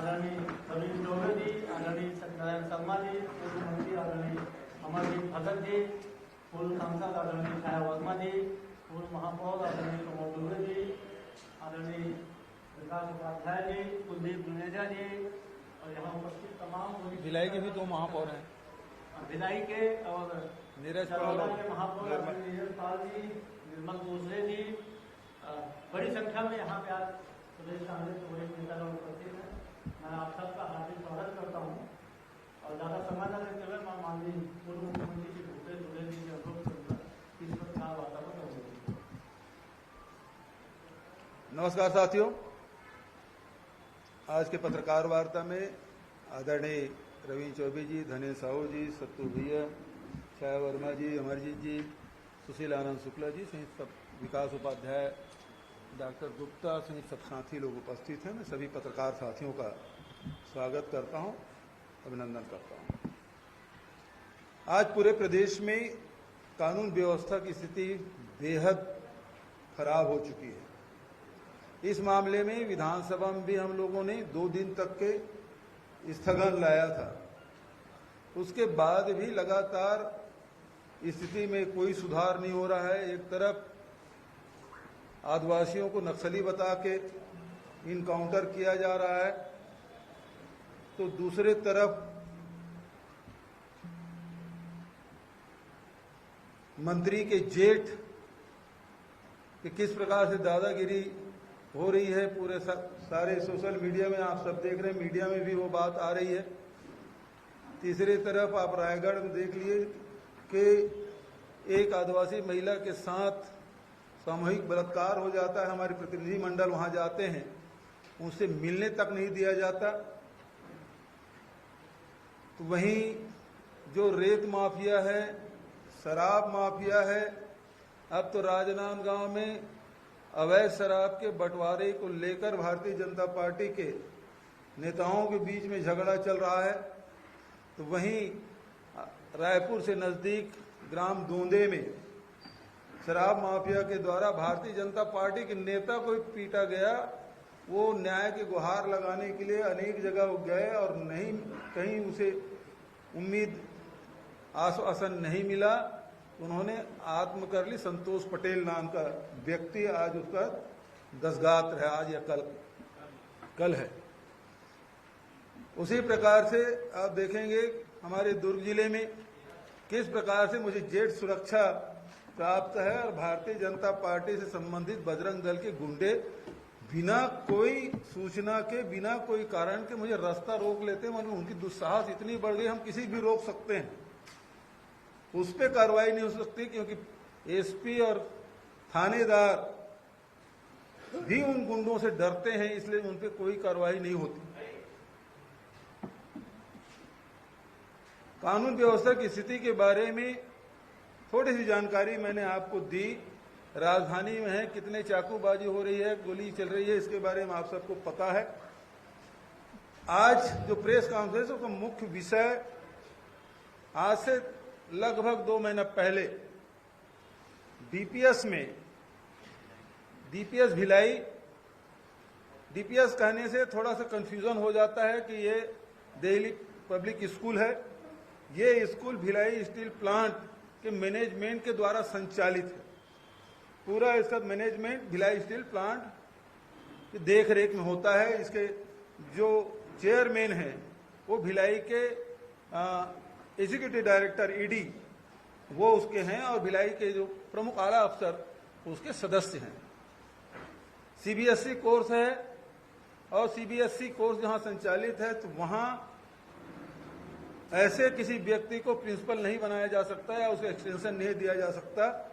आदरणीय रवि चौबे जी, आदरणीय सत्यनारायण शर्मा जी, पूर्व मंत्री आदरणीय अमरजीत भगत जी, पूर्व सांसद आदरणीय छाया वर्मा जी, पूर्व महापौर आदरणीय प्रमोद दुबे जी, आदरणीय विकास उपाध्याय जी, कुलदीप जुनेजा जी और यहाँ उपस्थित तमाम भिलाई के भी 2 महापौर हैं, भिलाई के और नीरज चरौदा के महापौर नीरज पाल जी, निर्मल भोसले जी, बड़ी संख्या में यहाँ पे आज प्रदेश कांग्रेस के वरिष्ठ नेता लोग उपस्थित हैं। मैं आप सबका हार्दिक स्वागत करता हूँ और ज़्यादा समय न लेते हुए मैं माननीय पूर्व मुख्यमंत्री श्री भूपेश बघेल जी के अनुरोध करूँगा कि इस प्रकार वातावरण होगी। नमस्कार साथियों, आज के पत्रकार वार्ता में आदरणीय रवि चौबे जी, धनेश साहू जी, सत्तू भैया, छाया वर्मा जी, अमरजीत जी, सुशील आनंद शुक्ला जी सहित सब विकास उपाध्याय, डॉक्टर गुप्ता सहित सब साथी लोग उपस्थित हैं। मैं सभी पत्रकार साथियों का स्वागत करता हूं, अभिनंदन करता हूं। आज पूरे प्रदेश में कानून व्यवस्था की स्थिति बेहद खराब हो चुकी है। इस मामले में विधानसभा में भी हम लोगों ने 2 दिन तक के स्थगन लाया था। उसके बाद भी लगातार स्थिति में कोई सुधार नहीं हो रहा है। एक तरफ आदिवासियों को नक्सली बता के इनकाउंटर किया जा रहा है, तो दूसरे तरफ मंत्री के जेठ कि किस प्रकार से दादागिरी हो रही है पूरे सारे सोशल मीडिया में आप सब देख रहे हैं, मीडिया में भी वो बात आ रही है। तीसरी तरफ आप रायगढ़ में देख लिए कि एक आदिवासी महिला के साथ सामूहिक बलात्कार हो जाता है। हमारे प्रतिनिधि मंडल वहां जाते हैं, उनसे मिलने तक नहीं दिया जाता। तो वहीं जो रेत माफिया है, शराब माफिया है, अब तो राजनांदगांव में अवैध शराब के बंटवारे को लेकर भारतीय जनता पार्टी के नेताओं के बीच में झगड़ा चल रहा है। तो वहीं रायपुर से नजदीक ग्राम दोंदे में शराब माफिया के द्वारा भारतीय जनता पार्टी के नेता को पीटा गया। वो न्याय की गुहार लगाने के लिए अनेक जगह गए और नहीं कहीं उसे उम्मीद आश्वासन नहीं मिला। उन्होंने आत्म कर ली। संतोष पटेल नाम का व्यक्ति आज उसका दसगात्र है, आज या कल है। उसी प्रकार से आप देखेंगे हमारे दुर्ग जिले में किस प्रकार से मुझे जेट सुरक्षा प्राप्त है और भारतीय जनता पार्टी से संबंधित बजरंग दल के गुंडे बिना कोई सूचना के, बिना कोई कारण के मुझे रास्ता रोक लेते हैं। मतलब उनकी दुस्साहस इतनी बढ़ गई, हम किसी भी रोक सकते हैं, उस पर कार्रवाई नहीं हो सकती क्योंकि एसपी और थानेदार भी उन गुंडों से डरते हैं, इसलिए उन पर कोई कार्रवाई नहीं होती। कानून व्यवस्था की स्थिति के बारे में थोड़ी सी जानकारी मैंने आपको दी। राजधानी में है कितने चाकूबाजी हो रही है, गोली चल रही है, इसके बारे में आप सबको पता है। आज जो प्रेस कॉन्फ्रेंस का मुख्य विषय, आज से लगभग 2 महीना पहले डीपीएस में, डीपीएस भिलाई, डीपीएस कहने से थोड़ा सा कंफ्यूजन हो जाता है कि ये दिल्ली पब्लिक स्कूल है। ये स्कूल भिलाई स्टील प्लांट के मैनेजमेंट के द्वारा संचालित है। पूरा इसका मैनेजमेंट भिलाई स्टील प्लांट की देख रेख में होता है। इसके जो चेयरमैन हैं वो भिलाई के एग्जीक्यूटिव डायरेक्टर ईडी वो उसके हैं और भिलाई के जो प्रमुख आला अफसर उसके सदस्य हैं। सीबीएसई कोर्स है और सीबीएसई कोर्स जहां संचालित है तो वहां ऐसे किसी व्यक्ति को प्रिंसिपल नहीं बनाया जा सकता या उसको एक्सटेंशन नहीं दिया जा सकता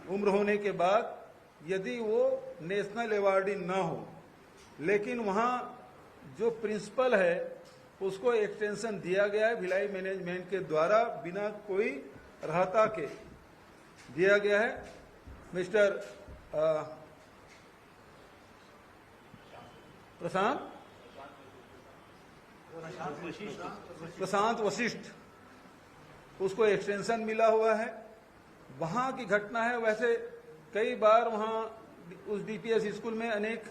उम्र होने के बाद, यदि वो नेशनल अवार्डी ना हो। लेकिन वहां जो प्रिंसिपल है उसको एक्सटेंशन दिया गया है भिलाई मैनेजमेंट के द्वारा, बिना कोई राहता के दिया गया है। मिस्टर प्रशांत वशिष्ठ, उसको एक्सटेंशन मिला हुआ है। वहां की घटना है, वैसे कई बार वहां उस डीपीएस स्कूल में अनेक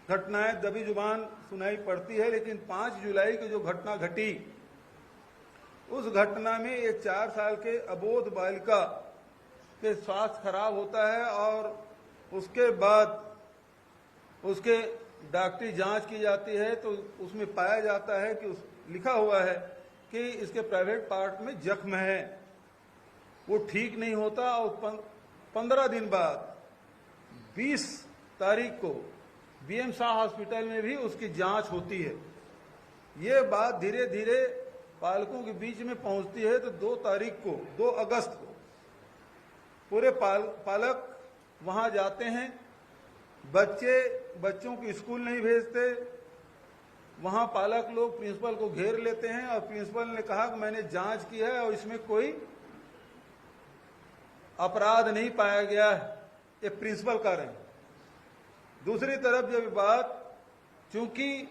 घटनाएं दबी जुबान सुनाई पड़ती है, लेकिन 5 जुलाई की जो घटना घटी, उस घटना में एक 4 साल के अबोध बालिका के स्वास्थ्य खराब होता है और उसके बाद उसके डॉक्टरी जांच की जाती है तो उसमें पाया जाता है कि लिखा हुआ है कि इसके प्राइवेट पार्ट में जख्म है, वो ठीक नहीं होता। और 15 दिन बाद 20 तारीख को बीएम शाह हॉस्पिटल में भी उसकी जांच होती है। ये बात धीरे धीरे पालकों के बीच में पहुंचती है तो 2 तारीख को 2 अगस्त को पूरे पालक वहां जाते हैं। बच्चों को स्कूल नहीं भेजते। वहां पालक लोग प्रिंसिपल को घेर लेते हैं और प्रिंसिपल ने कहा कि मैंने जांच की है और इसमें कोई अपराध नहीं पाया गया है। ये प्रिंसिपल कह रहे हैं। दूसरी तरफ जब बात, चूंकि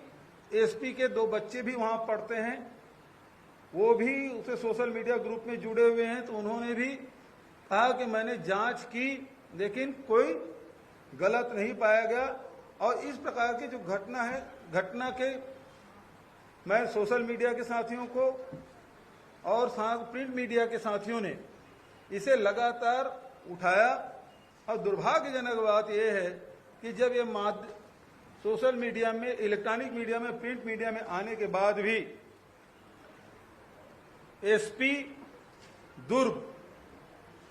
एसपी के 2 बच्चे भी वहां पढ़ते हैं, वो भी उसे सोशल मीडिया ग्रुप में जुड़े हुए हैं, तो उन्होंने भी कहा कि मैंने जांच की लेकिन कोई गलत नहीं पाया गया। और इस प्रकार की जो घटना है, घटना के मैं सोशल मीडिया के साथियों को और साथ प्रिंट मीडिया के साथियों ने इसे लगातार उठाया। और दुर्भाग्यजनक बात यह है कि जब ये सोशल मीडिया में, इलेक्ट्रॉनिक मीडिया में, प्रिंट मीडिया में आने के बाद भी एसपी दुर्ग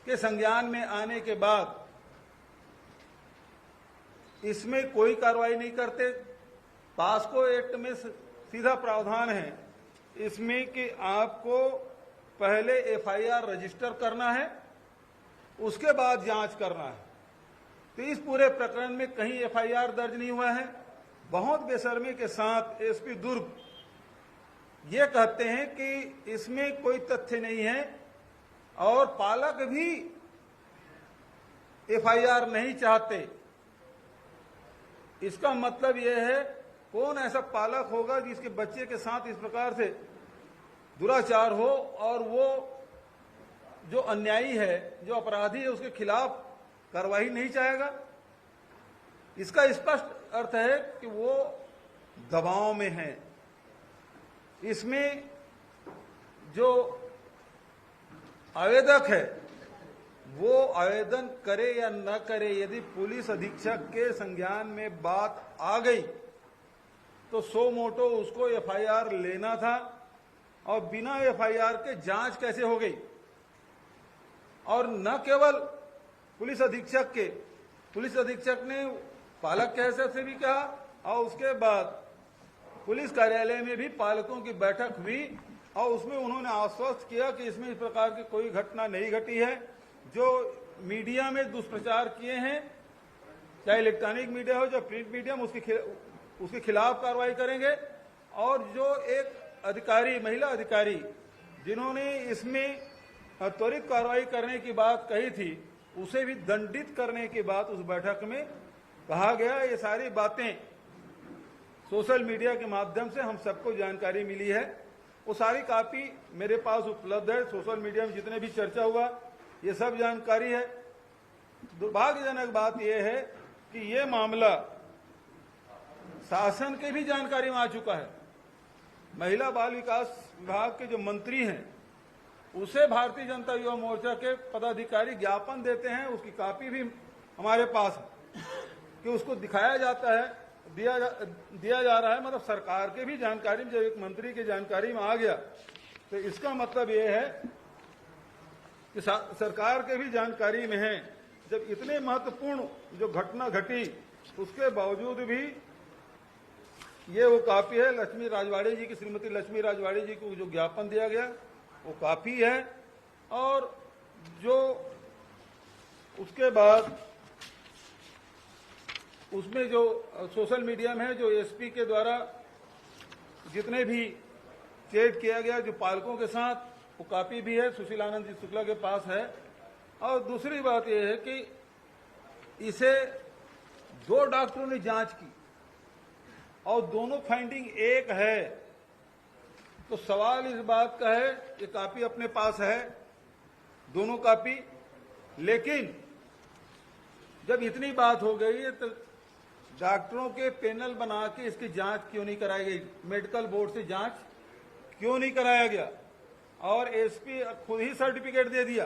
के संज्ञान में आने के बाद इसमें कोई कार्रवाई नहीं करते। पास्को एक्ट में सीधा प्रावधान है इसमें कि आपको पहले एफआईआर रजिस्टर करना है, उसके बाद जांच करना है। तो इस पूरे प्रकरण में कहीं एफआईआर दर्ज नहीं हुआ है। बहुत बेशर्मी के साथ एसपी दुर्ग ये कहते हैं कि इसमें कोई तथ्य नहीं है और पालक भी एफआईआर नहीं चाहते। इसका मतलब यह है, कौन ऐसा पालक होगा जिसके बच्चे के साथ इस प्रकार से दुराचार हो और वो जो अन्यायी है, जो अपराधी है, उसके खिलाफ कार्रवाई नहीं चाहेगा। इसका स्पष्ट अर्थ है कि वो दबाव में है। इसमें जो आवेदक है वो आवेदन करे या न करे, यदि पुलिस अधीक्षक के संज्ञान में बात आ गई तो सो मोटो उसको एफआईआर लेना था। और बिना एफआईआर के जांच कैसे हो गई? और न केवल पुलिस अधीक्षक ने पालक के हैसियत से भी कहा और उसके बाद पुलिस कार्यालय में भी पालकों की बैठक हुई और उसमें उन्होंने आश्वस्त किया कि इसमें इस प्रकार की कोई घटना नहीं घटी है। जो मीडिया में दुष्प्रचार किए हैं, चाहे इलेक्ट्रॉनिक मीडिया हो, चाहे प्रिंट मीडिया, उसके खिलाफ कार्रवाई करेंगे। और जो एक अधिकारी, महिला अधिकारी, जिन्होंने इसमें त्वरित कार्रवाई करने की बात कही थी, उसे भी दंडित करने की बात उस बैठक में कहा गया। ये सारी बातें सोशल मीडिया के माध्यम से हम सबको जानकारी मिली है। वो सारी कॉपी मेरे पास उपलब्ध है। सोशल मीडिया में जितने भी चर्चा हुआ ये सब जानकारी है। दुर्भाग्यजनक बात यह है कि ये मामला शासन के भी जानकारी में आ चुका है। महिला बाल विकास विभाग के जो मंत्री हैं उसे भारतीय जनता युवा मोर्चा के पदाधिकारी ज्ञापन देते हैं, उसकी कॉपी भी हमारे पास है कि उसको दिखाया जाता है, दिया जा रहा है। मतलब सरकार के भी जानकारी में, जब एक मंत्री की जानकारी में आ गया तो इसका मतलब ये है कि सरकार के भी जानकारी में है। जब इतने महत्वपूर्ण जो घटना घटी उसके बावजूद भी ये वो कॉपी है लक्ष्मी राजवाड़े जी की, श्रीमती लक्ष्मी राजवाड़े जी को जो ज्ञापन दिया गया वो कॉपी है। और जो उसके बाद उसमें जो सोशल मीडिया में है, जो एसपी के द्वारा जितने भी चैट किया गया जो पालकों के साथ, वो कॉपी भी है, सुशील आनंद जी शुक्ला के पास है। और दूसरी बात यह है कि इसे 2 डॉक्टरों ने जांच की और दोनों फाइंडिंग एक है। तो सवाल इस बात का है, ये कॉपी अपने पास है, दोनों कॉपी, लेकिन जब इतनी बात हो गई है तो डॉक्टरों के पैनल बना के इसकी जांच क्यों नहीं कराई गई? मेडिकल बोर्ड से जांच क्यों नहीं कराया गया? और एसपी खुद ही सर्टिफिकेट दे दिया।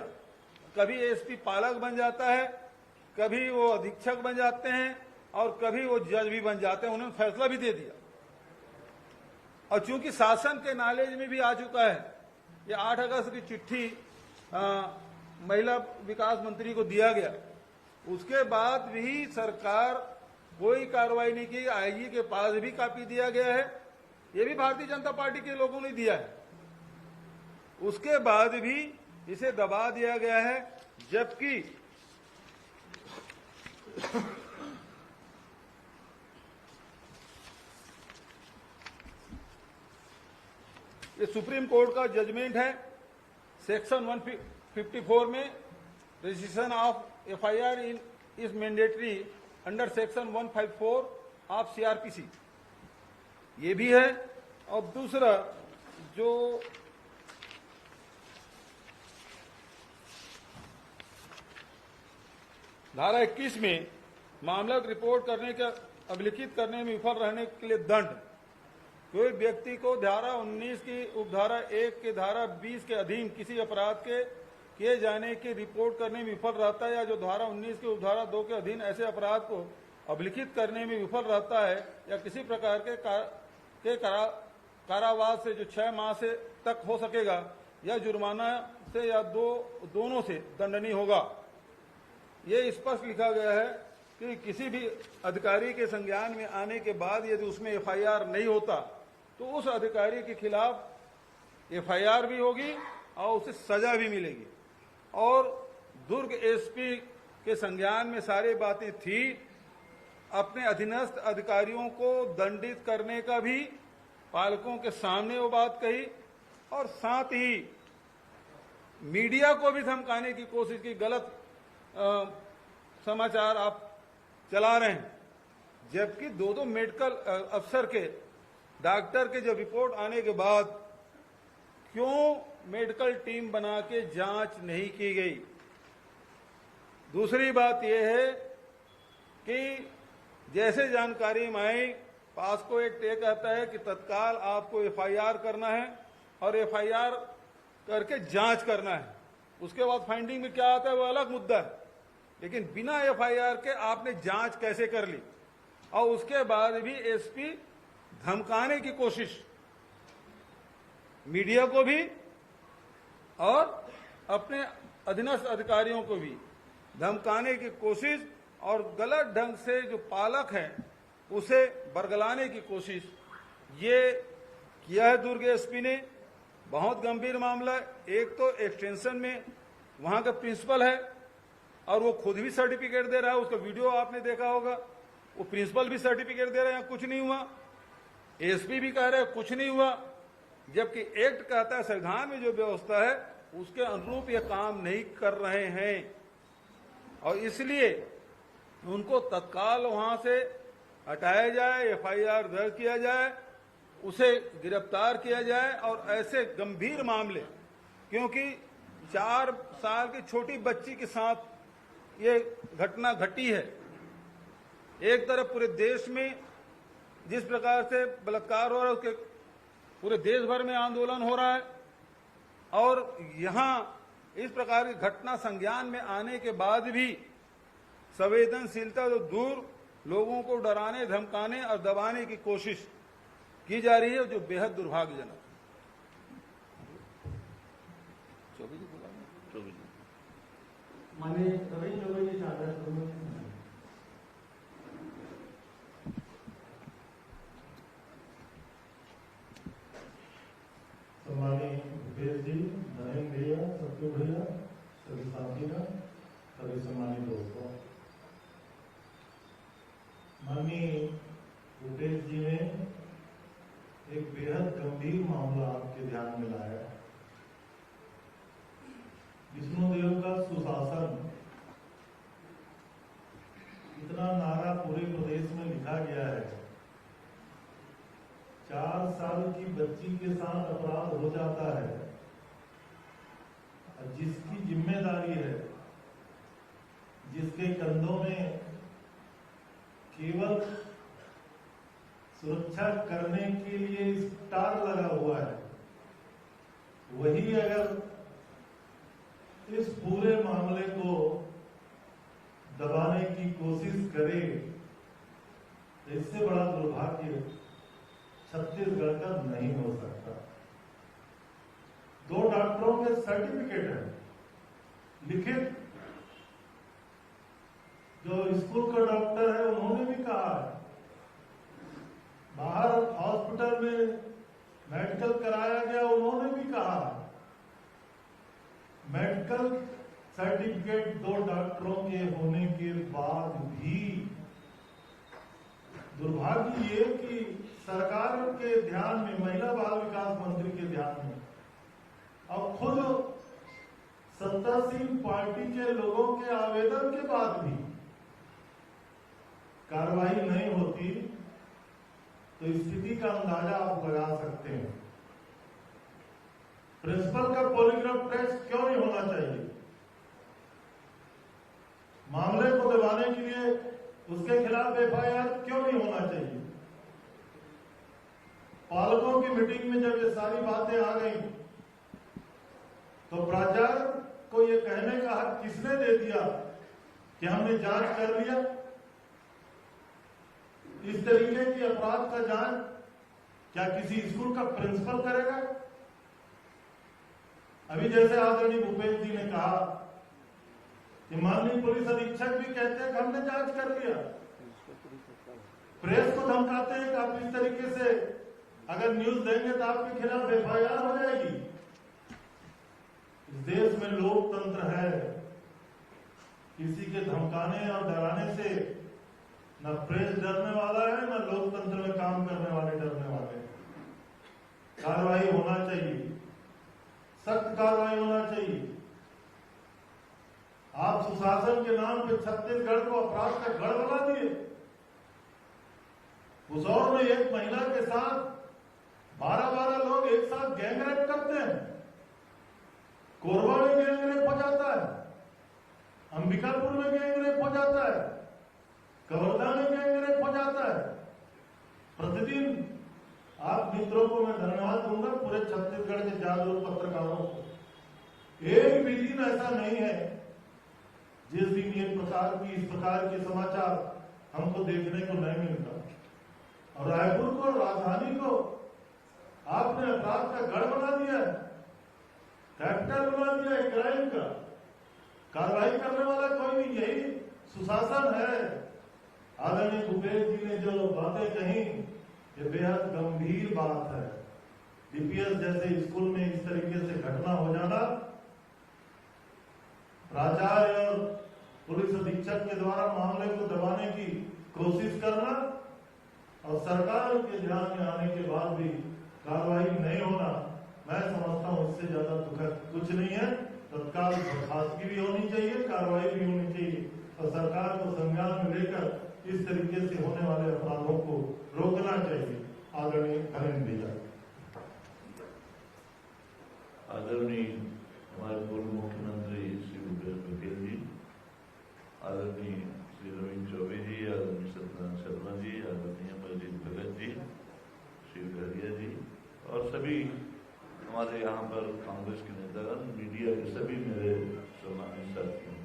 कभी एसपी पालक बन जाता है, कभी वो अधीक्षक बन जाते हैं और कभी वो जज भी बन जाते हैं। उन्होंने फैसला भी दे दिया। और चूंकि शासन के नॉलेज में भी आ चुका है, ये 8 अगस्त की चिट्ठी महिला विकास मंत्री को दिया गया, उसके बाद भी सरकार कोई कार्रवाई नहीं की। आईजी के पास भी कॉपी दिया गया है, ये भी भारतीय जनता पार्टी के लोगों ने दिया है। उसके बाद भी इसे दबा दिया गया है, जबकि ये सुप्रीम कोर्ट का जजमेंट है। सेक्शन 154 में registration of FIR in is mandatory under section 154 of CrPC, ये भी है। और दूसरा जो धारा 21 में मामला रिपोर्ट करने का अभिलिखित करने में विफल रहने के लिए दंड, कोई व्यक्ति को धारा 19 की उपधारा 1 के धारा 20 के अधीन किसी अपराध के किए जाने की रिपोर्ट करने में विफल रहता है, या जो धारा 19 की उपधारा 2 के अधीन ऐसे अपराध को अभिलिखित करने में विफल रहता है, या किसी प्रकार के कारावास से जो 6 माह से तक हो सकेगा, या जुर्माना से या दोनों से दंडनीय होगा। ये स्पष्ट लिखा गया है कि किसी भी अधिकारी के संज्ञान में आने के बाद यदि उसमें एफआईआर नहीं होता तो उस अधिकारी के खिलाफ एफआईआर भी होगी और उसे सजा भी मिलेगी। और दुर्ग एसपी के संज्ञान में सारी बातें थी, अपने अधीनस्थ अधिकारियों को दंडित करने का भी पालकों के सामने वो बात कही, और साथ ही मीडिया को भी धमकाने की कोशिश की। गलत समाचार आप चला रहे हैं, जबकि दो मेडिकल अफसर के, डॉक्टर के जब रिपोर्ट आने के बाद क्यों मेडिकल टीम बना के जांच नहीं की गई? दूसरी बात यह है कि जैसे जानकारी में आई, पास्को एक्ट ये कहता है कि तत्काल आपको एफआईआर करना है और एफआईआर करके जांच करना है। उसके बाद फाइंडिंग में क्या आता है वो अलग मुद्दा है, लेकिन बिना एफआईआर के आपने जांच कैसे कर ली? और उसके बाद भी एसपी धमकाने की कोशिश, मीडिया को भी और अपने अधीनस्थ अधिकारियों को भी धमकाने की कोशिश, और गलत ढंग से जो पालक है उसे बरगलाने की कोशिश, ये किया है दुर्ग एसपी ने। बहुत गंभीर मामला है। एक तो एक्सटेंशन में वहां का प्रिंसिपल है और वो खुद भी सर्टिफिकेट दे रहा है, उसका वीडियो आपने देखा होगा, वो प्रिंसिपल भी सर्टिफिकेट दे रहे हैं, कुछ नहीं हुआ। एसपी भी कह रहे हैं कुछ नहीं हुआ, जबकि एक्ट कहता है, संविधान में जो व्यवस्था है उसके अनुरूप ये काम नहीं कर रहे हैं, और इसलिए उनको तत्काल वहां से हटाया जाए, एफआईआर दर्ज किया जाए, उसे गिरफ्तार किया जाए। और ऐसे गंभीर मामले, क्योंकि 4 साल की छोटी बच्ची के साथ ये घटना घटी है, एक तरफ पूरे देश में जिस प्रकार से बलात्कार हो रहा है उसके पूरे देश भर में आंदोलन हो रहा है, और यहां इस प्रकार की घटना संज्ञान में आने के बाद भी संवेदनशीलता तो दूर, लोगों को डराने, धमकाने और दबाने की कोशिश की जा रही है, जो बेहद दुर्भाग्यजनक है। माननीय रवि चौबे जी चादर सम्मानीय भूपेश जी, नरेंद्र भैया, सत्य भैया, सभी साथीगण, सभी सम्मानित दोस्तों, माननीय भूपेश जी ने एक बेहद गंभीर मामला आपके ध्यान में लाया। विष्णुदेव का सुशासन, इतना नारा पूरे प्रदेश में लिखा गया है। 4 साल की बच्ची के साथ अपराध हो जाता है, और जिसकी जिम्मेदारी है, जिसके कंधों में केवल सुरक्षा करने के लिए स्टार लगा हुआ है, वही अगर इस पूरे मामले को दबाने की कोशिश करे तो इससे बड़ा दुर्भाग्य छत्तीसगढ़ का नहीं हो सकता। 2 डॉक्टरों के सर्टिफिकेट है लिखित, जो स्कूल का डॉक्टर है उन्होंने भी कहा है, बाहर हॉस्पिटल में मेडिकल कराया गया, उन्होंने भी कहा मेडिकल सर्टिफिकेट 2 डॉक्टरों के होने के बाद भी दुर्भाग्य ये कि सरकार के ध्यान में, महिला बाल विकास मंत्री के ध्यान में और खुद सत्तासीन पार्टी के लोगों के आवेदन के बाद भी कार्रवाई नहीं होती तो स्थिति का अंदाजा आप लगा सकते हैं। प्रिंसिपल का पॉलीग्राफ टेस्ट क्यों नहीं होना चाहिए? मामले को दबाने के लिए उसके खिलाफ एफआईआर क्यों नहीं होना चाहिए? पालकों की मीटिंग में जब ये सारी बातें आ गई तो प्राचार्य को ये कहने का हक किसने दे दिया कि हमने जांच कर लिया? इस तरीके की अपराध का जांच क्या किसी स्कूल का प्रिंसिपल करेगा? अभी जैसे आदरणीय भूपेश जी ने कहा कि माननीय पुलिस अधीक्षक भी कहते हैं कि हमने जांच कर लिया, प्रेस को धमकाते हैं कि आप इस तरीके से अगर न्यूज देंगे तो आपके खिलाफ एफआईआर हो जाएगी। इस देश में लोकतंत्र है, किसी के धमकाने और डराने से न प्रेस डरने वाला है, न लोकतंत्र में काम करने वाले डरने वाले। कार्रवाई होना चाहिए, सख्त कार्रवाई होना चाहिए। आप सुशासन के नाम पे छत्तीसगढ़ को अपराध का गढ़ बना दिए। भुसौर में एक महिला के साथ 12-12 लोग एक साथ गैंगरेप करते हैं। कोरबा में गैंगरेप हो जाता है, अंबिकापुर में गैंगरेप हो जाता है, कवर्धा में गैंगरेप हो जाता है। प्रतिदिन आप मित्रों को मैं धन्यवाद दूंगा, पूरे छत्तीसगढ़ के जागरूक पत्रकारों को। एक भी दिन ऐसा नहीं है जिस दिन इस प्रकार के समाचार हमको देखने को नहीं मिलता। और रायपुर को, राजधानी को आपने अपराध का गढ़ बना दिया है, कैपिटल बना दिया है क्राइम का। कार्रवाई करने वाला कोई नहीं, यही सुशासन है। आदरणीय भूपेश जी ने जो बातें कही ये बेहद गंभीर बात है। डीपीएस जैसे स्कूल में इस तरीके से घटना हो जाना, प्राचार्य और पुलिस अधीक्षक के द्वारा मामले को दबाने की कोशिश करना और सरकार के ध्यान में आने के बाद भी कार्रवाई नहीं होना, मैं समझता हूं इससे ज्यादा दुखद कुछ नहीं है। तत्काल बर्खास्तगी भी होनी चाहिए, कार्रवाई भी होनी चाहिए और सरकार को संज्ञान में लेकर इस तरीके से होने वाले अपराधों को रोकना चाहिए। आदरणीय हरेंद्र भैया। आदरणीय हमारे पूर्व मुख्यमंत्री श्री भूपेश बघेल जी, आदरणीय श्री रविंद्र चौबे जी, आदरणीय सत्यनारायण शर्मा जी, आदरणीय अमरजीत भगत जी, श्री गहरिया जी और सभी हमारे यहाँ पर कांग्रेस के नेतागण, मीडिया के सभी मेरे सम्मानित साथियों,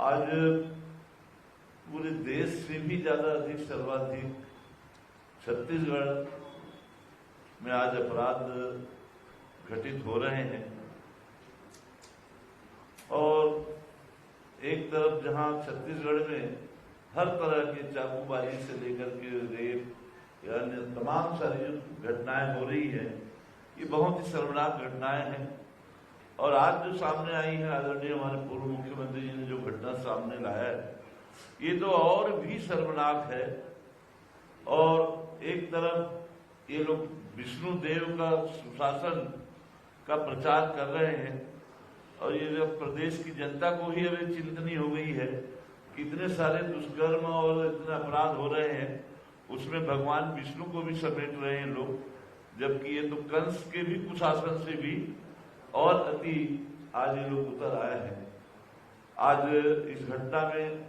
आज पूरे देश से भी ज्यादा अधिक सर्वाधिक छत्तीसगढ़ में आज अपराध घटित हो रहे हैं। और एक तरफ जहां छत्तीसगढ़ में हर तरह के चाकूबाजी से लेकर के रेप या अन्य तमाम सारी जो घटनाएं हो रही है, ये बहुत ही शर्मनाक घटनाएं हैं। और आज जो सामने आई है, आदरणीय हमारे पूर्व मुख्यमंत्री जी ने जो घटना सामने लाया है, ये तो और भी शर्मनाक है। और एक तरफ ये लोग विष्णु देव का सुशासन का प्रचार कर रहे हैं और ये जब प्रदेश की जनता को ही अभी चिंतनी हो गई है कि इतने सारे दुष्कर्म और इतने अपराध हो रहे हैं, उसमें भगवान विष्णु को भी समेट रहे हैं लोग, जबकि ये तो कंस के भी कुशासन से भी और अति आज ये लोग उतर आए हैं। आज इस घटना में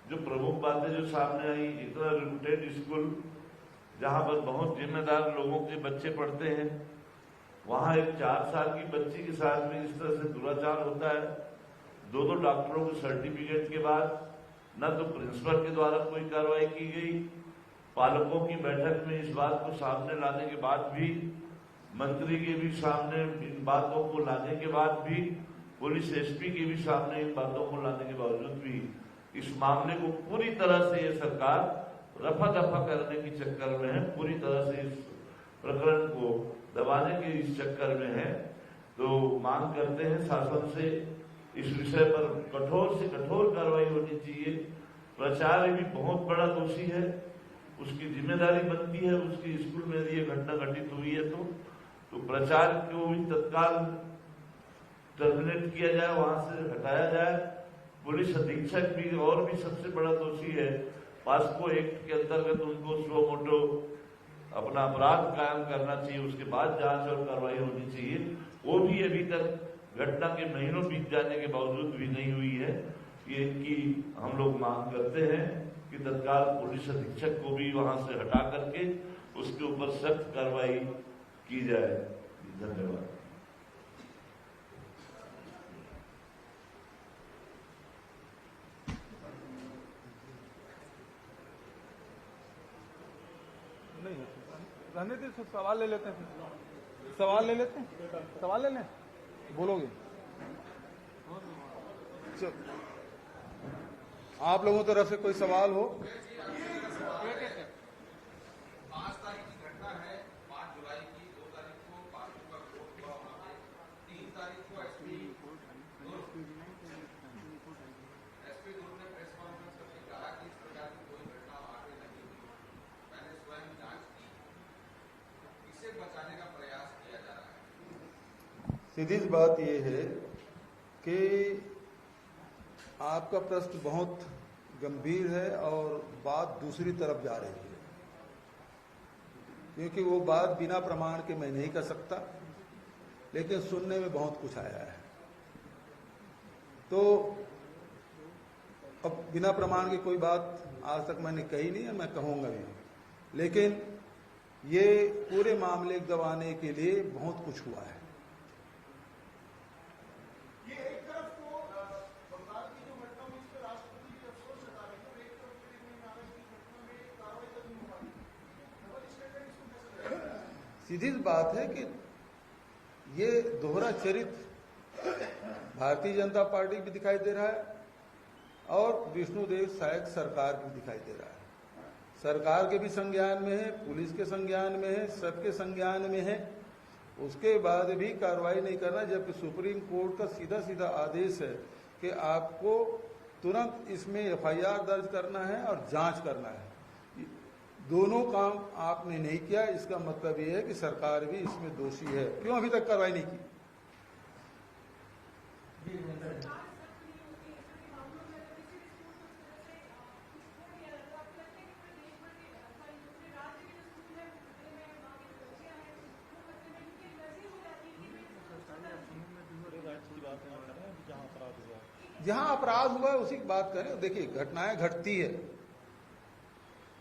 जो प्रमुख बातें जो सामने आई, इतना रेपुटेड स्कूल जहां पर बहुत जिम्मेदार लोगों के बच्चे पढ़ते हैं, वहां एक 4 साल की बच्ची के साथ में इस तरह से दुराचार होता है। 2 डॉक्टरों के सर्टिफिकेट के बाद न तो प्रिंसिपल के द्वारा कोई कार्रवाई की गई, पालकों की बैठक में इस बात को सामने लाने के बाद भी, मंत्री के भी सामने इन बातों को लाने के बाद भी, पुलिस एसपी के भी सामने इन बातों को लाने के बावजूद भी इस मामले को पूरी तरह से ये सरकार रफा दफा करने के चक्कर में है, पूरी तरह से इस प्रकरण को दबाने के इस चक्कर में है। तो मांग करते हैं शासन से इस विषय पर कठोर से कठोर कार्रवाई होनी चाहिए। प्राचार्य भी बहुत बड़ा दोषी है, उसकी जिम्मेदारी बनती है, उसकी स्कूल में ये घटना घटित हुई है तो प्राचार्य को भी तत्काल टर्मिनेट किया जाए, वहां से हटाया जाए। पुलिस अधीक्षक भी और भी सबसे बड़ा दोषी है, पास्को एक्ट के अंतर्गत उनको स्व मोटो अपना अपराध कायम करना चाहिए, उसके बाद जांच और कार्रवाई होनी चाहिए। वो भी अभी तक घटना के महीनों बीत जाने के बावजूद भी नहीं हुई है। ये की हम लोग मांग करते हैं कि तत्काल पुलिस अधीक्षक को भी वहां से हटा करके उसके ऊपर सख्त कार्रवाई की जाए। धन्यवाद। नहीं रहने दे, सवाल ले लेते हैं, सवाल ले लेते हैं, सवाल ले लें, बोलोगे आप लोगों तरफ से कोई सवाल हो? 5 तारीख की घटना है, 5 जुलाई की, 2 तारीख को पास्को का कोर्ट हुआ वहां पे, 3 तारीख को एसपी दुर्ग ने प्रेस कॉन्फ्रेंस करके कहा कि इस प्रकार की कोई घटना आगे नहीं हुई। मैंने स्वयं जांच की, इसे बचाने का प्रयास किया जा रहा है। सीधी सी बात यह है कि आपका प्रश्न बहुत गंभीर है और बात दूसरी तरफ जा रही है, क्योंकि वो बात बिना प्रमाण के मैं नहीं कर सकता, लेकिन सुनने में बहुत कुछ आया है। तो अब बिना प्रमाण की कोई बात आज तक मैंने कही नहीं है, मैं कहूंगा भी, लेकिन ये पूरे मामले को दबाने के लिए बहुत कुछ हुआ है। सीधी बात है कि ये दोहरा चरित्र भारतीय जनता पार्टी भी दिखाई दे रहा है और विष्णुदेव शायद सरकार भी दिखाई दे रहा है। सरकार के भी संज्ञान में है, पुलिस के संज्ञान में है, सबके संज्ञान में है, उसके बाद भी कार्रवाई नहीं करना, जबकि सुप्रीम कोर्ट का सीधा सीधा आदेश है कि आपको तुरंत इसमें एफआईआर दर्ज करना है और जांच करना है। दोनों काम आपने नहीं किया, इसका मतलब ये है कि सरकार भी इसमें दोषी है। क्यों अभी तक कार्रवाई नहीं की? जहां अपराध हुआ है उसी की बात करें। देखिए, घटनाएं घटती है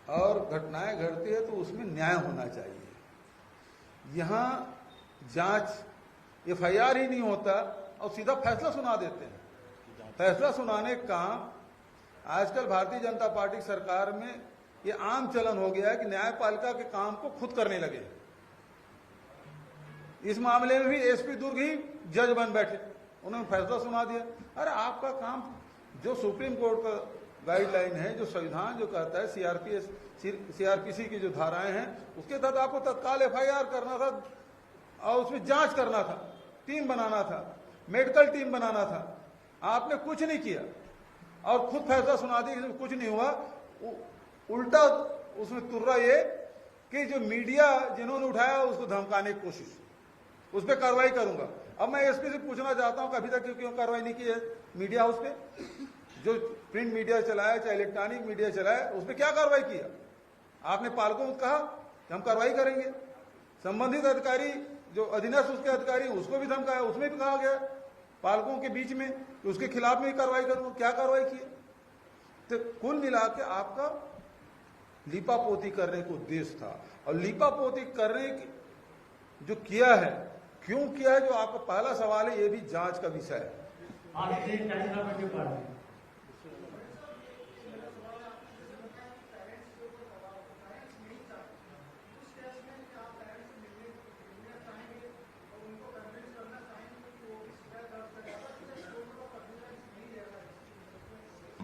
और घटनाएं घटती है तो उसमें न्याय होना चाहिए। यहां जांच एफआईआर ही नहीं होता और सीधा फैसला सुना देते हैं। फैसला सुनाने का काम आजकल भारतीय जनता पार्टी सरकार में ये आम चलन हो गया है कि न्यायपालिका के काम को खुद करने लगे। इस मामले में भी एसपी दुर्ग ही जज बन बैठे, उन्होंने फैसला सुना दिया। अरे आपका काम, जो सुप्रीम कोर्ट का गाइडलाइन है, जो संविधान जो कहता है, सीआरपीसी की जो धाराएं हैं, उसके तहत आपको तत्काल एफआईआर करना था और उसमें जांच करना था, टीम बनाना था, मेडिकल टीम बनाना था। आपने कुछ नहीं किया और खुद फैसला सुना दिया, कुछ नहीं हुआ। उल्टा उसमें तुर्रा ये कि जो मीडिया जिन्होंने उठाया उसको धमकाने की कोशिश, उस पर कार्रवाई करूंगा। अब मैं एसपी से पूछना चाहता हूं कि अभी तक क्यों कार्रवाई नहीं की है मीडिया हाउस पे? जो प्रिंट मीडिया चलाया चाहे इलेक्ट्रॉनिक मीडिया चलाया, उस पर क्या कार्रवाई किया? आपने पालकों को कहा कि हम कार्रवाई करेंगे। संबंधित अधिकारी जो अधीनस्थ उसके अधिकारी, उसको भी धमकाया, उसमें भी कहा गया पालकों के बीच में कि उसके खिलाफ में कार्रवाई करूंगा। क्या कार्रवाई की? तो कुल मिला के आपका लीपापोती करने को उद्देश्य था, और लीपापोती करने जो किया है, क्यों किया है, जो आपका पहला सवाल है, ये भी जांच का विषय है। आज से 40 रुपए की बात है।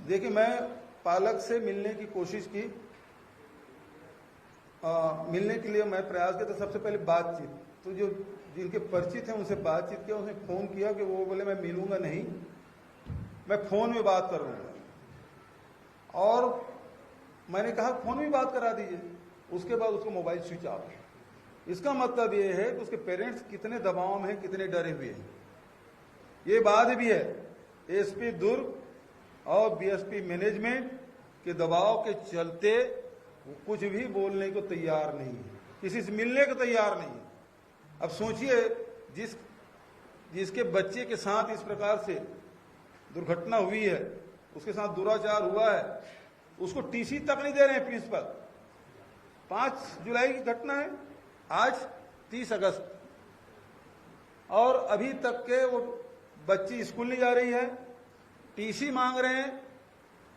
देखिए, मैं पालक से मिलने की कोशिश की, मिलने के लिए मैं प्रयास किया। तो सबसे पहले बातचीत, तो जो जिनके परिचित हैं उनसे बातचीत किया, उन्हें फोन किया कि वो बोले मैं मिलूंगा नहीं, मैं फोन में बात कर लूंगा। और मैंने कहा फोन में बात करा दीजिए। उसके बाद उसको मोबाइल स्विच ऑफ है। इसका मतलब ये है कि उसके पेरेंट्स कितने दबाव में हैं, कितने डरे हुए हैं। ये बात भी है, एसपी दुर्ग और बीएसपी मैनेजमेंट के दबाव के चलते वो कुछ भी बोलने को तैयार नहीं है, किसी से मिलने को तैयार नहीं है। अब सोचिए, जिसके बच्चे के साथ इस प्रकार से दुर्घटना हुई है, उसके साथ दुराचार हुआ है, उसको टीसी तक नहीं दे रहे हैं प्रिंसिपल। 5 जुलाई की घटना है, आज 30 अगस्त, और अभी तक के वो बच्ची स्कूल नहीं जा रही है, टीसी मांग रहे हैं।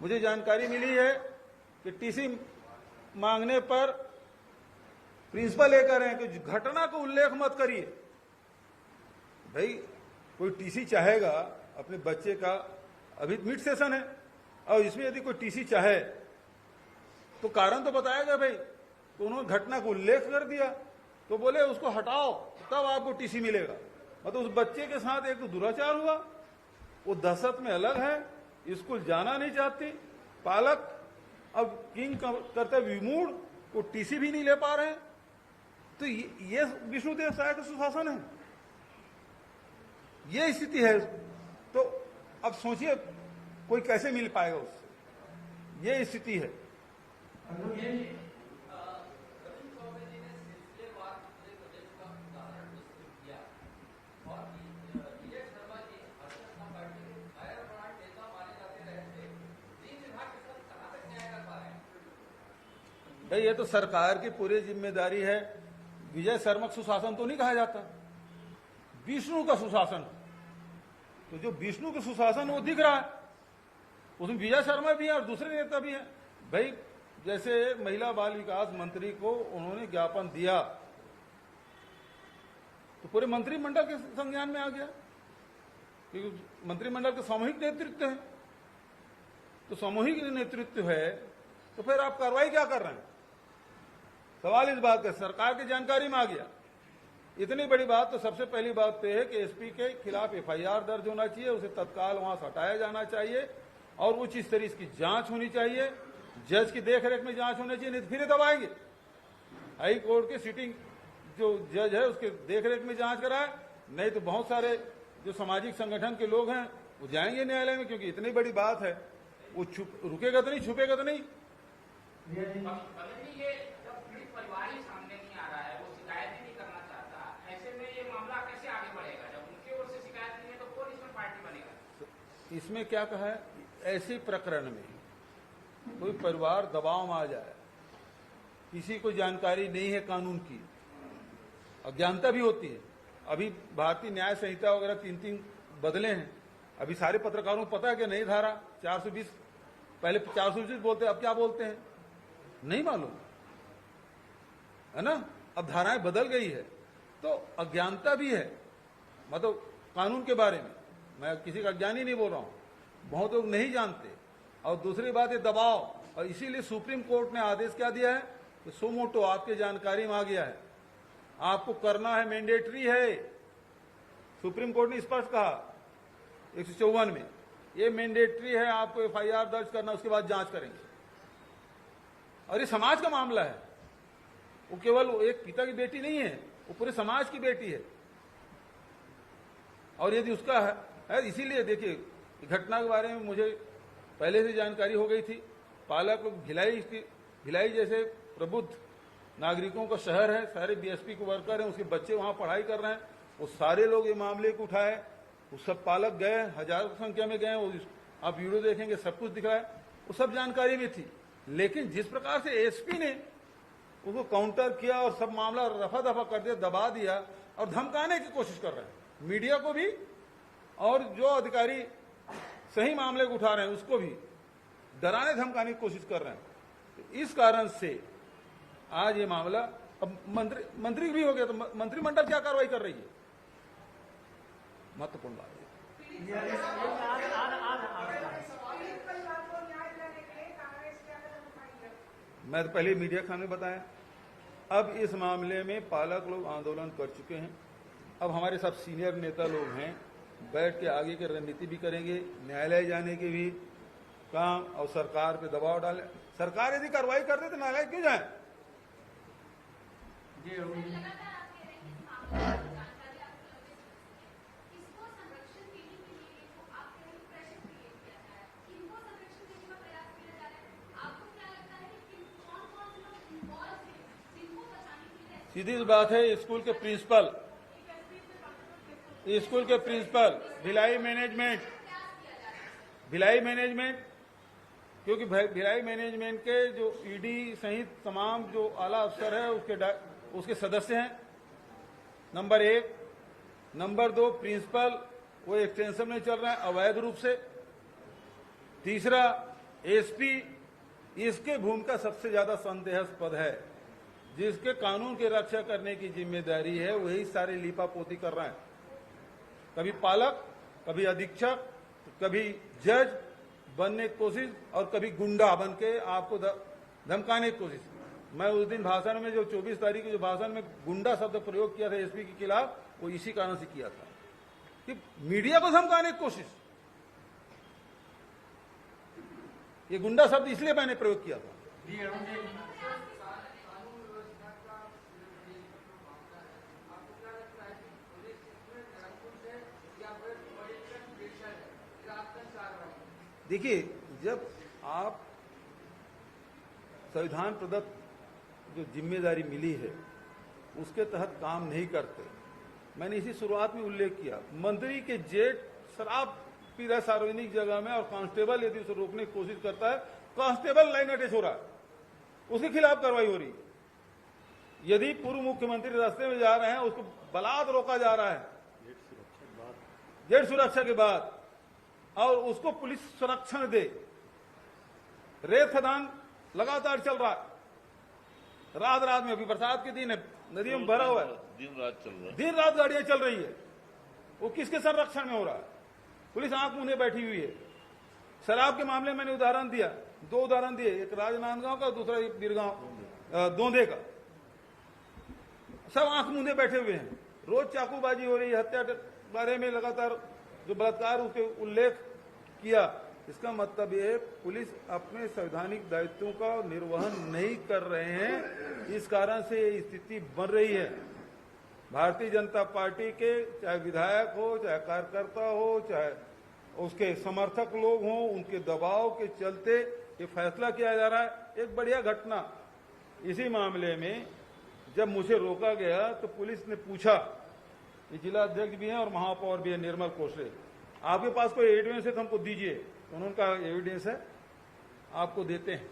मुझे जानकारी मिली है कि टीसी मांगने पर प्रिंसिपल ये कह रहे हैं कि घटना को उल्लेख मत करिए। भाई, कोई टीसी चाहेगा अपने बच्चे का, अभी मिड सेशन है, और इसमें यदि कोई टीसी चाहे तो कारण तो बताएगा भाई। तो उन्होंने घटना को उल्लेख कर दिया, तो बोले उसको हटाओ तब आपको टीसी मिलेगा। मतलब उस बच्चे के साथ एक तो दुराचार हुआ, वो दहशत में अलग है, स्कूल जाना नहीं चाहती, पालक अब किंग करते विमूढ़, वो टीसी भी नहीं ले पा रहे हैं। तो ये विष्णुदेव साय का सुशासन है, ये स्थिति है। तो अब सोचिए कोई कैसे मिल पाएगा उससे, ये स्थिति है। भाई, ये तो सरकार की पूरी जिम्मेदारी है। विजय शर्मा का सुशासन तो नहीं कहा जाता, विष्णु का सुशासन। तो जो विष्णु का सुशासन वो दिख रहा है, उसमें विजय शर्मा भी है और दूसरे नेता भी हैं। भाई, जैसे महिला बाल विकास मंत्री को उन्होंने ज्ञापन दिया तो पूरे मंत्रिमंडल के संज्ञान में आ गया, क्योंकि मंत्रिमंडल का सामूहिक नेतृत्व है। तो सामूहिक नेतृत्व है तो फिर आप कार्रवाई क्या कर रहे हैं? सवाल इस बात का सरकार की जानकारी में आ गया। इतनी बड़ी बात, तो सबसे पहली बात तो है कि एसपी के खिलाफ एफआईआर दर्ज होना चाहिए, उसे तत्काल वहां से हटाया जाना चाहिए और उच्च स्तरीय इसकी जांच होनी चाहिए, जज की देखरेख में जांच होनी चाहिए, नहीं तो फिर दबाएंगे। हाई कोर्ट के सिटिंग जो जज है उसके देखरेख में जांच कराए, नहीं तो बहुत सारे जो सामाजिक संगठन के लोग हैं वो जाएंगे न्यायालय में, क्योंकि इतनी बड़ी बात है, वो रुकेगा तो नहीं, छुपेगा तो नहीं। ये जब पीड़ित परिवार ही सामने नहीं आ रहा है, वो शिकायत ही नहीं करना चाहता, ऐसे में ये मामला कैसे आगे बढ़ेगा? जब उनकी ओर से शिकायत नहीं है तो कौन इसमें पार्टी बनेगा? इसमें क्या कहा है, ऐसे प्रकरण में कोई परिवार दबाव में आ जाए, किसी को जानकारी नहीं है कानून की, अज्ञानता भी होती है। अभी भारतीय न्याय संहिता वगैरह 3 बदले हैं, अभी सारे पत्रकारों को पता है कि नई धारा 420, पहले 420 बोलते, अब क्या बोलते हैं नहीं मालूम है ना। अब धाराएं बदल गई है, तो अज्ञानता भी है, मतलब कानून के बारे में। मैं किसी का अज्ञानी नहीं बोल रहा हूं, बहुत लोग नहीं जानते। और दूसरी बात है दबाव, और इसीलिए सुप्रीम कोर्ट ने आदेश क्या दिया है कि सो मोटो आपके जानकारी में आ गया है, आपको करना है, मैंडेटरी है। सुप्रीम कोर्ट ने स्पष्ट कहा 154 में, ये मैंडेटरी है, आपको एफआईआर दर्ज करना, उसके बाद जांच करेंगे। और ये समाज का मामला है, वो केवल एक पिता की बेटी नहीं है, वो पूरे समाज की बेटी है। और यदि उसका है, इसीलिए देखिए घटना के बारे में मुझे पहले से जानकारी हो गई थी। पालक भिलाई जैसे प्रबुद्ध नागरिकों का शहर है, सारे बीएसपी के वर्कर हैं, उसके बच्चे वहां पढ़ाई कर रहे हैं, वो सारे लोग ये मामले को उठाए, वो सब पालक गए, हजारों की संख्या में गए, आप वीडियो देखेंगे सब कुछ दिख रहा है। वो सब जानकारी में थी। लेकिन जिस प्रकार से एसपी ने उसको काउंटर किया और सब मामला रफा दफा कर दिया, दबा दिया और धमकाने की कोशिश कर रहे हैं मीडिया को भी, और जो अधिकारी सही मामले को उठा रहे हैं उसको भी डराने धमकाने की कोशिश कर रहे हैं। तो इस कारण से आज ये मामला, अब मंत्री भी हो गया तो मंत्रिमंडल क्या कार्रवाई कर रही है, महत्वपूर्ण बात है। मैं तो पहले मीडिया खाने में बताया। अब इस मामले में पालक लोग आंदोलन कर चुके हैं। अब हमारे सब सीनियर नेता लोग हैं, बैठ के आगे की रणनीति भी करेंगे, न्यायालय जाने के भी काम, और सरकार पे दबाव डाले। सरकार यदि कार्रवाई कर दे तो न्यायालय क्यों जाए? सीधी सी बात है, स्कूल के प्रिंसिपल, भिलाई मैनेजमेंट, क्योंकि भिलाई मैनेजमेंट के जो ईडी सहित तमाम जो आला अफसर है उसके सदस्य हैं, नंबर 1। नंबर 2, प्रिंसिपल वो एक्सटेंशन में चल रहा है अवैध रूप से। तीसरा, एसपी, इसके भूमिका सबसे ज्यादा संदेहास्पद है। जिसके कानून की रक्षा करने की जिम्मेदारी है वही सारे लीपापोती कर रहे हैं, कभी पालक, कभी अधीक्षक, कभी जज बनने की कोशिश, और कभी गुंडा बन के आपको धमकाने की कोशिश। मैं उस दिन भाषण में जो 24 तारीख के जो भाषण में गुंडा शब्द प्रयोग किया था एसपी के खिलाफ, वो इसी कारण से किया था कि मीडिया को धमकाने की कोशिश। ये गुंडा शब्द इसलिए मैंने प्रयोग किया था। देखिए, जब आप संविधान प्रदत्त जो जिम्मेदारी मिली है उसके तहत काम नहीं करते, मैंने इसी शुरुआत में उल्लेख किया, मंत्री के जेठ शराब पी रहा है सार्वजनिक जगह में और कांस्टेबल यदि उसे रोकने की कोशिश करता है, कांस्टेबल लाइन अटैच हो रहा है, उसके खिलाफ कार्रवाई हो रही है। यदि पूर्व मुख्यमंत्री रास्ते में जा रहे हैं, उसको बलात् रोका जा रहा है जेठ सुरक्षा के बाद, और उसको पुलिस संरक्षण दे। रेत खदान लगातार चल रहा है, रात रात में, अभी बरसात के दिन है, नदियों में भरा हुआ है, दिन रात गाड़ियां चल रही है। वो किसके संरक्षण में हो रहा है? पुलिस आंख मूंदे बैठी हुई है। शराब के मामले में मैंने उदाहरण दिया, 2 उदाहरण दिए, एक राजनांदगांव का, दूसरा बीरगांव दोंदे का। सब आंख मूंदे बैठे हुए हैं, रोज चाकूबाजी हो रही है, हत्या बारे में लगातार जो बलात्कार उसके उल्लेख किया। इसका मतलब ये पुलिस अपने संवैधानिक दायित्वों का निर्वहन नहीं कर रहे हैं, इस कारण से ये स्थिति बन रही है। भारतीय जनता पार्टी के चाहे विधायक हो, चाहे कार्यकर्ता हो, चाहे उसके समर्थक लोग हों, उनके दबाव के चलते ये फैसला किया जा रहा है। एक बढ़िया घटना, इसी मामले में जब मुझे रोका गया तो पुलिस ने पूछा, ये जिला अध्यक्ष भी हैं और महापौर भी है निर्मल कोशरे, आपके पास कोई एविडेंस है तो हमको दीजिए। तो उन्होंने कहा एविडेंस है, आपको देते हैं।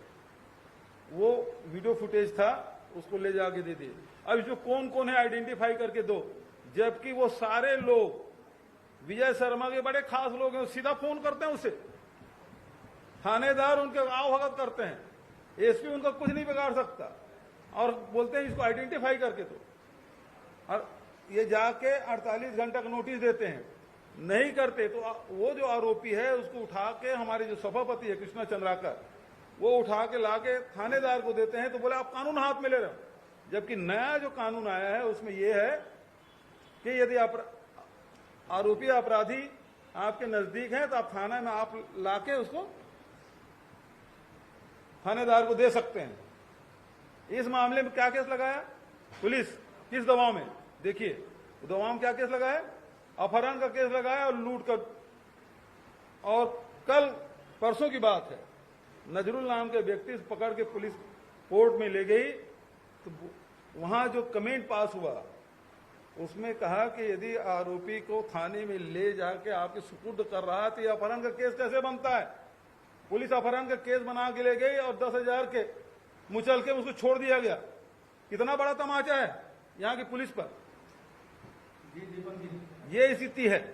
वो वीडियो फुटेज था, उसको ले जाके दे दिए। अब इसमें कौन कौन है आइडेंटिफाई करके दो, जबकि वो सारे लोग विजय शर्मा के बड़े खास लोग हैं, सीधा फोन करते हैं उसे, थानेदार उनके आवभगत करते हैं, एसपी उनका कुछ नहीं बिगाड़ सकता, और बोलते हैं इसको आइडेंटिफाई करके दो। और ये जाके 48 घंटा का नोटिस देते हैं, नहीं करते तो वो जो आरोपी है उसको उठा के, हमारे जो सभापति है कृष्णा चंद्राकर, वो उठा के लाके थानेदार को देते हैं, तो बोले आप कानून हाथ में ले रहे हो। जबकि नया जो कानून आया है उसमें यह है कि यदि आरोपी अपराधी आपके नजदीक है तो आप थाना में आप लाके उसको थानेदार को दे सकते हैं। इस मामले में क्या केस लगाया पुलिस, किस दबाव में? देखिए दबाव में क्या केस लगाया, अपहरण का केस लगाया और लूट कर। और कल परसों की बात है, नजरुल नाम के व्यक्ति से पकड़ के पुलिस कोर्ट में ले गई, तो वहां जो कमेंट पास हुआ उसमें कहा कि यदि आरोपी को थाने में ले जाके आपके सुपुर्द कर रहा है तो यह अपहरण का केस कैसे बनता है? पुलिस अपहरण का केस बना के ले गई और 10,000 के मुचल के उसको छोड़ दिया गया। कितना बड़ा तमाचा है यहाँ की पुलिस पर। जी दीपक जी, ये स्थिति है।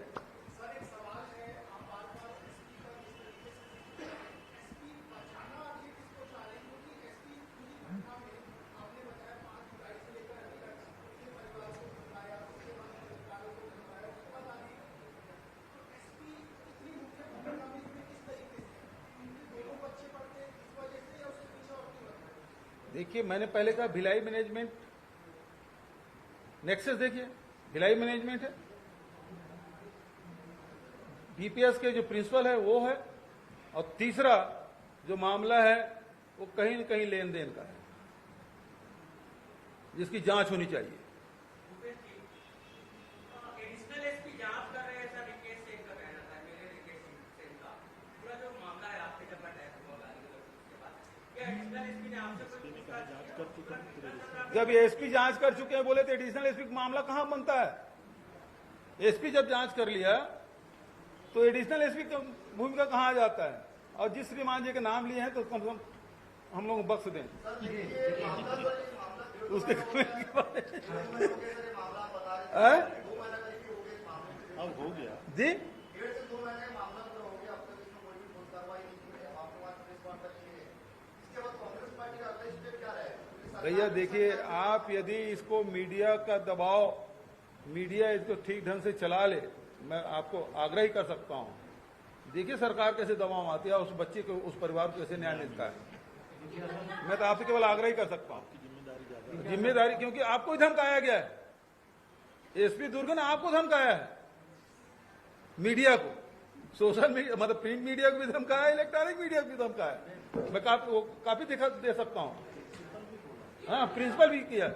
देखिए, मैंने पहले कहा भिलाई मैनेजमेंट, नेक्सस देखिए, भिलाई मैनेजमेंट है, बीपीएस के जो प्रिंसिपल है वो है, और तीसरा जो मामला है वो कहीं न कहीं लेन देन का है, जिसकी जांच होनी चाहिए। एडिशनल एसपी जांच कर रहे हैं सर, रिकेश सेन का कहना था, मेरे रिकेश सेन का पूरा जो मामला है आपके जब अटैक हुआ उसके बाद, क्या एडिशनल एसपी ने आपसे कुछ पूछताछ कर चुका है? जब एसपी जांच कर चुके हैं बोले तो एडिशनल एसपी का मामला कहां बनता है? एसपी जब जांच कर लिया तो एडिशनल एसपी की भूमिका कहां आ जाता है? और जिस श्रीमान जी के नाम लिए हैं तो कम से कम हम लोग बख्श दें उसके अब हो गया जी। भैया देखिए, आप यदि इसको मीडिया का दबाव, मीडिया इसको ठीक ढंग से चला ले, मैं आपको आग्रह ही कर सकता हूं। देखिए सरकार कैसे दबाव आती है, उस बच्चे को, उस परिवार को कैसे न्याय मिलता है। मैं तो आपसे केवल आग्रह ही कर सकता हूं। जिम्मेदारी, क्योंकि आपको ही धमकाया गया है, एसपी दुर्ग ने आपको धमकाया है, मीडिया को, सोशल मीडिया मतलब प्रिंट मीडिया को भी धमकाया, इलेक्ट्रॉनिक मीडिया को भी धमकाया। मैं काफी दिखा दे सकता हूं। हाँ, प्रिंसिपल भी किया।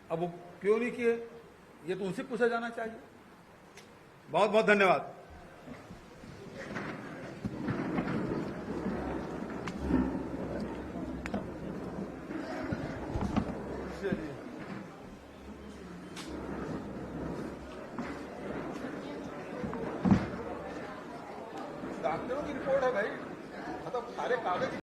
अब वो क्यों नहीं किए, ये तो उनसे पूछा जाना चाहिए। बहुत बहुत धन्यवाद। डॉक्टरों की रिपोर्ट है भाई, मतलब सारे कागज